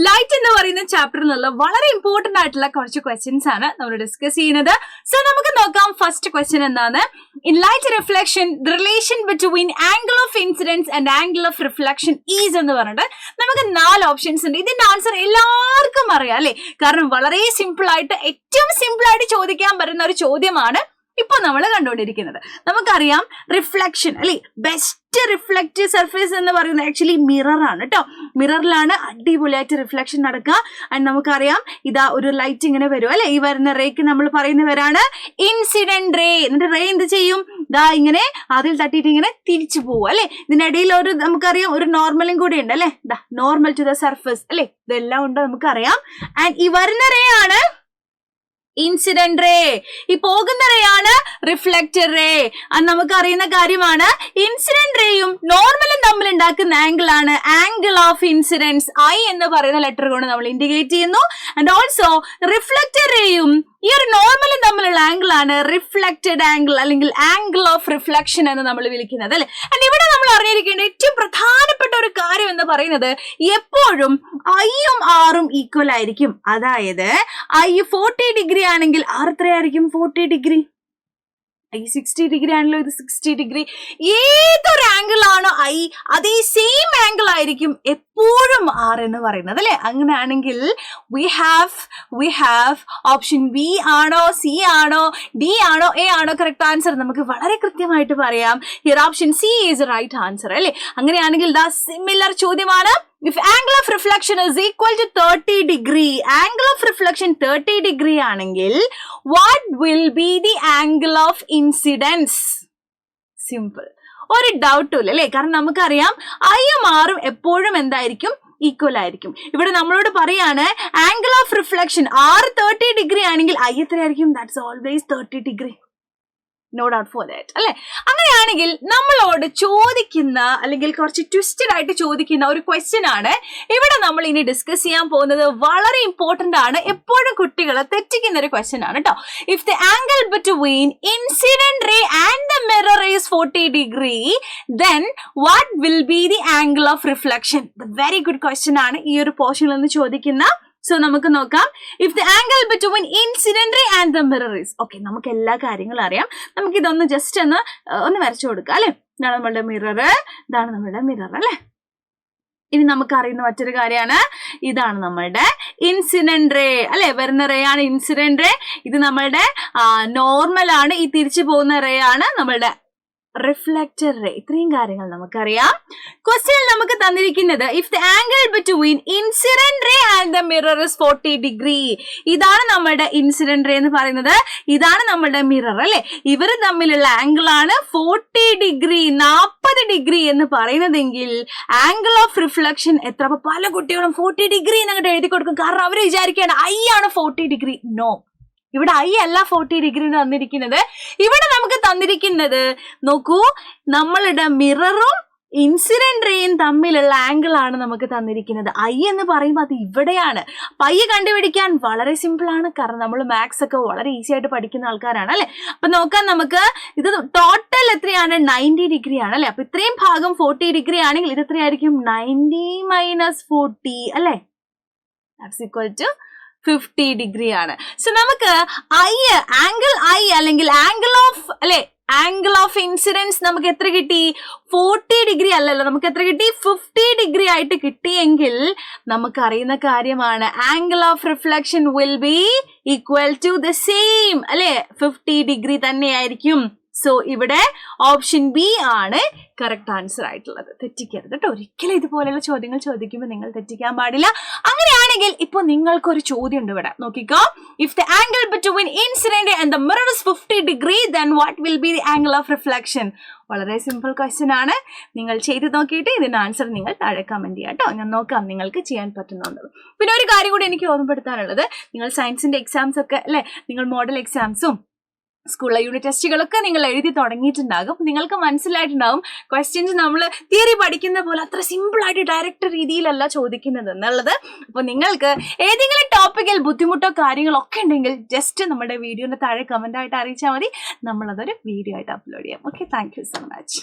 Light എന്ന് പറയുന്ന ചാപ്റ്ററിലുള്ള വളരെ ഇമ്പോർട്ടന്റ് ആയിട്ടുള്ള കുറച്ച് ക്വസ്റ്റ്യൻസ് ആണ് നമ്മൾ ഡിസ്കസ് ചെയ്യുന്നത്. സോ നമുക്ക് നോക്കാം ഫസ്റ്റ് ക്വസ്റ്റ്യൻ എന്താണ്. In light reflection the relation between angle of incidence and angle of reflection is എന്ന് പറഞ്ഞിട്ട് നമുക്ക് 4 ഓപ്ഷൻസ് ഉണ്ട്. ഇതിന്റെ ആൻസർ എല്ലാവർക്കും അറിയാം അല്ലെ, കാരണം വളരെ സിമ്പിൾ ആയിട്ട് ഏറ്റവും സിമ്പിൾ ആയിട്ട് ചോദിക്കാൻ പറ്റുന്ന ഒരു ചോദ്യമാണ് ഇപ്പൊ നമ്മൾ കണ്ടുകൊണ്ടിരിക്കുന്നത്. നമുക്കറിയാം റിഫ്ലക്ഷൻ അല്ലെ, ബെസ്റ്റ് റിഫ്ലക്റ്റീവ് സർഫേസ് എന്ന് പറയുന്നത് ആക്ച്വലി മിറർ ആണ് കേട്ടോ. മിററിലാണ് അടിപൊളിയായിട്ട് റിഫ്ലക്ഷൻ നടക്കുക. ആൻഡ് നമുക്കറിയാം ഇതാ ഒരു ലൈറ്റ് ഇങ്ങനെ വരും അല്ലെ, ഈ വരുന്ന റേക്ക് നമ്മൾ പറയുന്നവരാണ് ഇൻസിഡന്റ് റേ. എന്നിട്ട് റേ എന്ത് ചെയ്യും, ദാ ഇങ്ങനെ അതിൽ തട്ടിയിട്ട് ഇങ്ങനെ തിരിച്ചു പോകും അല്ലെ. ഇതിനിടയിൽ ഒരു നമുക്കറിയാം ഒരു നോർമലും കൂടി ഉണ്ട് അല്ലെ, ദാ നോർമൽ ടു ദ സർഫേസ് അല്ലെ, ഇതെല്ലാം ഉണ്ട് നമുക്കറിയാം. ആൻഡ് ഈ വരുന്ന റേ ആണ് ഇൻസിഡന്റ് റേ, ഈ പോകുന്ന റേ ആണ് റിഫ്ലക്റ്റർ റേ. അത് നമുക്ക് അറിയുന്ന കാര്യമാണ്. ഇൻസിഡന്റ് റേയും നോർമലും തമ്മിൽ ഉണ്ടാക്കുന്ന ആംഗിൾ ആണ് ആംഗിൾ ഓഫ് ഇൻസിഡൻസ്. ഐ എന്ന് പറയുന്ന ലെറ്റർ കൊണ്ട് നമ്മൾ ഇൻഡിക്കേറ്റ് ചെയ്യുന്നു. ആൻഡ് ഓൾസോ റിഫ്ലക്റ്റർ റേയും ഈ ഒരു നോർമലും തമ്മിലുള്ള ആംഗിൾ ആണ് റിഫ്ലക്റ്റഡ് ആംഗിൾ അല്ലെങ്കിൽ ആംഗിൾ ഓഫ് റിഫ്ലക്ഷൻ എന്ന് നമ്മൾ വിളിക്കുന്നത് അല്ലെ. ആൻഡ് ഇവിടെ നമ്മൾ അറിഞ്ഞിരിക്കേണ്ട ഏറ്റവും പ്രധാനപ്പെട്ട ഒരു കാര്യം എന്ന് പറയുന്നത് എപ്പോഴും ഐയും ആറും ഈക്വൽ ആയിരിക്കും. അതായത് ഐ 40 ഡിഗ്രി ആണെങ്കിൽ ആർ എത്രയായിരിക്കും, 40 ഡിഗ്രി. ഐ 60 ഡിഗ്രി ആണല്ലോ, ഇത് 60 ഡിഗ്രി. ഏതൊരു ആംഗിൾ ആണോ ഐ, അതേ സെയിം ആംഗിൾ ആയിരിക്കും എപ്പോഴും ആർ എന്ന് പറയുന്നത് അല്ലെ. അങ്ങനെയാണെങ്കിൽ വി ഹാവ് ഓപ്ഷൻ ബി ആണോ, സി ആണോ, ഡി ആണോ, എ ആണോ കറക്റ്റ് ആൻസർ നമുക്ക് വളരെ കൃത്യമായിട്ട് പറയാം. Here option C is right answer അല്ലെ. അങ്ങനെയാണെങ്കിൽ ദാ സിമിലർ ചോദ്യമാണ്. If angle of reflection is equal to 30 degree, angle of reflection 30 degree ആണെങ്കിൽ what will be the angle of incidence? Simple. ഒരു ഡൗട്ടും ഇല്ല അല്ലേ, കാരണം നമുക്കറിയാം ഐയും ആറും എപ്പോഴും എന്തായിരിക്കും, ഈക്വൽ ആയിരിക്കും. ഇവിടെ നമ്മളോട് പറയാണ് angle of reflection r 30 degree ആണെങ്കിൽ ഐ എത്രയായിരിക്കും, that's always 30 degree. No doubt for that അല്ലെ. അങ്ങനെയാണെങ്കിൽ നമ്മളോട് ചോദിക്കുന്ന അല്ലെങ്കിൽ കുറച്ച് ട്വിസ്റ്റഡ് ആയിട്ട് ചോദിക്കുന്ന ഒരു ക്വസ്റ്റ്യൻ ആണ് ഇവിടെ നമ്മൾ ഇനി ഡിസ്കസ് ചെയ്യാൻ പോകുന്നത്. വളരെ ഇമ്പോർട്ടന്റ് ആണ്, എപ്പോഴും കുട്ടികളെ തെറ്റിക്കുന്ന ഒരു ക്വസ്റ്റ്യൻ ആണ് കേട്ടോ. If the angle between incident ray and the mirror is 40 degree then what will be the angle of reflection? Very good question ആണ് ഈ ഒരു പോർഷനിൽ നിന്ന് ചോദിക്കുന്ന. സോ നമുക്ക് നോക്കാം. If the angle between incident ray and the mirror is, okay നമുക്ക് എല്ലാ കാര്യങ്ങളും അറിയാം. നമുക്ക് ഇതൊന്ന് ജസ്റ്റ് ഒന്ന് വരച്ചു കൊടുക്കാം അല്ലെ. ഇതാണ് നമ്മളുടെ മിറർ, ഇതാണ് നമ്മളുടെ മിറർ അല്ലെ. ഇനി നമുക്ക് അറിയുന്ന മറ്റൊരു കാര്യമാണ്, ഇതാണ് നമ്മളുടെ ഇൻസിഡന്റ് റേ അല്ലെ. വരുന്ന റേ ആണ് ഇൻസിഡന്റ് റേ. ഇത് നമ്മളുടെ നോർമൽ ആണ്, ഈ തിരിച്ചു പോകുന്ന റേ ആണ് നമ്മളുടെ റിഫ്ലക്റ്റർ റേ. ഇത്രയും കാര്യങ്ങൾ നമുക്കറിയാം. ക്വസ്റ്റ്യൻ നമുക്ക് തന്നിരിക്കുന്നത് if the angle between incident ray and the mirror is 40 degree. ഇതാണ് നമ്മുടെ ഇൻസിഡന്റ് റേ എന്ന് പറയുന്നത്, ഇതാണ് നമ്മുടെ മിറർ അല്ലെ. ഇവർ തമ്മിലുള്ള ആംഗിൾ ആണ് 40 ഡിഗ്രി, 40 ഡിഗ്രി എന്ന് പറയുന്നതെങ്കിൽ ആംഗിൾ ഓഫ് റിഫ്ലക്ഷൻ എത്ര? അപ്പൊ പല കുട്ടികളും 40 ഡിഗ്രി എന്നങ്ങോട്ട് എഴുതി കൊടുക്കും, കാരണം അവർ വിചാരിക്കുകയാണ് ഐ ആണ് 40 ഡിഗ്രി. നോ, ഇവിടെ ഐ അല്ല 40 ഡിഗ്രി തന്നിരിക്കുന്നത്. ഇവിടെ നമുക്ക് തന്നിരിക്കുന്നത് നോക്കൂ, നമ്മളുടെ മിററും ഇൻസിഡന്റ് റേയും തമ്മിലുള്ള ആംഗിൾ ആണ് നമുക്ക് തന്നിരിക്കുന്നത്. ഐ എന്ന് പറയുമ്പോൾ അത് ഇവിടെയാണ്. അപ്പൊ ഐ കണ്ടുപിടിക്കാൻ വളരെ സിമ്പിൾ ആണ്, കാരണം നമ്മൾ മാത്സ് ഒക്കെ വളരെ ഈസി ആയിട്ട് പഠിക്കുന്ന ആൾക്കാരാണ് അല്ലെ. അപ്പൊ നോക്കാം, നമുക്ക് ഇത് ടോട്ടൽ എത്രയാണ്, 90 ഡിഗ്രി ആണ് അല്ലെ. അപ്പൊ ഇത്രയും ഭാഗം 40 ഡിഗ്രി ആണെങ്കിൽ ഇത് എത്രയായിരിക്കും, 90 - 40 അല്ലെ, ദാറ്റ്സ് ഈക്വൽ ടു 50 ഡിഗ്രി ആണ്. സോ നമുക്ക് ആംഗിൾ ഐ അല്ലെങ്കിൽ ആംഗിൾ ഓഫ് അല്ലെ, ആംഗിൾ ഓഫ് ഇൻസിഡൻസ് നമുക്ക് എത്ര കിട്ടി, 40 ഡിഗ്രി അല്ലല്ലോ, നമുക്ക് എത്ര കിട്ടി, 50 ഡിഗ്രി ആയിട്ട് കിട്ടിയെങ്കിൽ നമുക്ക് അറിയുന്ന കാര്യമാണ് angle of reflection will be equal to the same അല്ലെ, 50 ഡിഗ്രി തന്നെയായിരിക്കും. സോ ഇവിടെ ഓപ്ഷൻ ബി ആണ് കറക്റ്റ് ആൻസർ ആയിട്ടുള്ളത്. തെറ്റിക്കരുത് കേട്ടോ, ഒരിക്കലും ഇതുപോലെയുള്ള ചോദ്യങ്ങൾ ചോദിക്കുമ്പോൾ നിങ്ങൾ തെറ്റിക്കാൻ പാടില്ല. അങ്ങനെയാണെങ്കിൽ ഇപ്പൊ നിങ്ങൾക്കൊരു ചോദ്യം ഉണ്ട് ഇവിടെ, നോക്കിക്കോ. If the angle between incident and the mirror is 50 degree then what will be the angle of reflection? വളരെ സിമ്പിൾ ക്വസ്റ്റ്യൻ ആണ്. നിങ്ങൾ ചെയ്ത് നോക്കിയിട്ട് ഇതിന്റെ ആൻസർ നിങ്ങൾ താഴെ കമന്റ് ചെയ്യാം കേട്ടോ. ഞാൻ നോക്കാം നിങ്ങൾക്ക് ചെയ്യാൻ പറ്റുന്നുണ്ട്. പിന്നെ ഒരു കാര്യം കൂടി എനിക്ക് ഓർമ്മപ്പെടുത്താനുള്ളത്, നിങ്ങൾ സയൻസിന്റെ എക്സാംസ് ഒക്കെ അല്ലെ, നിങ്ങൾ മോഡൽ എക്സാംസും സ്കൂളിലെ യൂണിറ്റ് ടെസ്റ്റുകളൊക്കെ നിങ്ങൾ എഴുതി തുടങ്ങിയിട്ടുണ്ടാകും. നിങ്ങൾക്ക് മനസ്സിലായിട്ടുണ്ടാകും ക്വസ്റ്റ്യൻസ് നമ്മൾ തിയറി പഠിക്കുന്ന പോലെ അത്ര സിമ്പിൾ ആയിട്ട് ഡയറക്റ്റ് രീതിയിലല്ല ചോദിക്കുന്നത് എന്നുള്ളത്. അപ്പോൾ നിങ്ങൾക്ക് ഏതെങ്കിലും ടോപ്പിക്കിൽ ബുദ്ധിമുട്ടോ കാര്യങ്ങളോ ഒക്കെ ഉണ്ടെങ്കിൽ ജസ്റ്റ് നമ്മുടെ വീഡിയോന്റെ താഴെ കമന്റ് ആയിട്ട് അറിയിച്ചാൽ മതി. നമ്മളതൊരു വീഡിയോ ആയിട്ട് അപ്ലോഡ് ചെയ്യാം. Okay, thank you so much.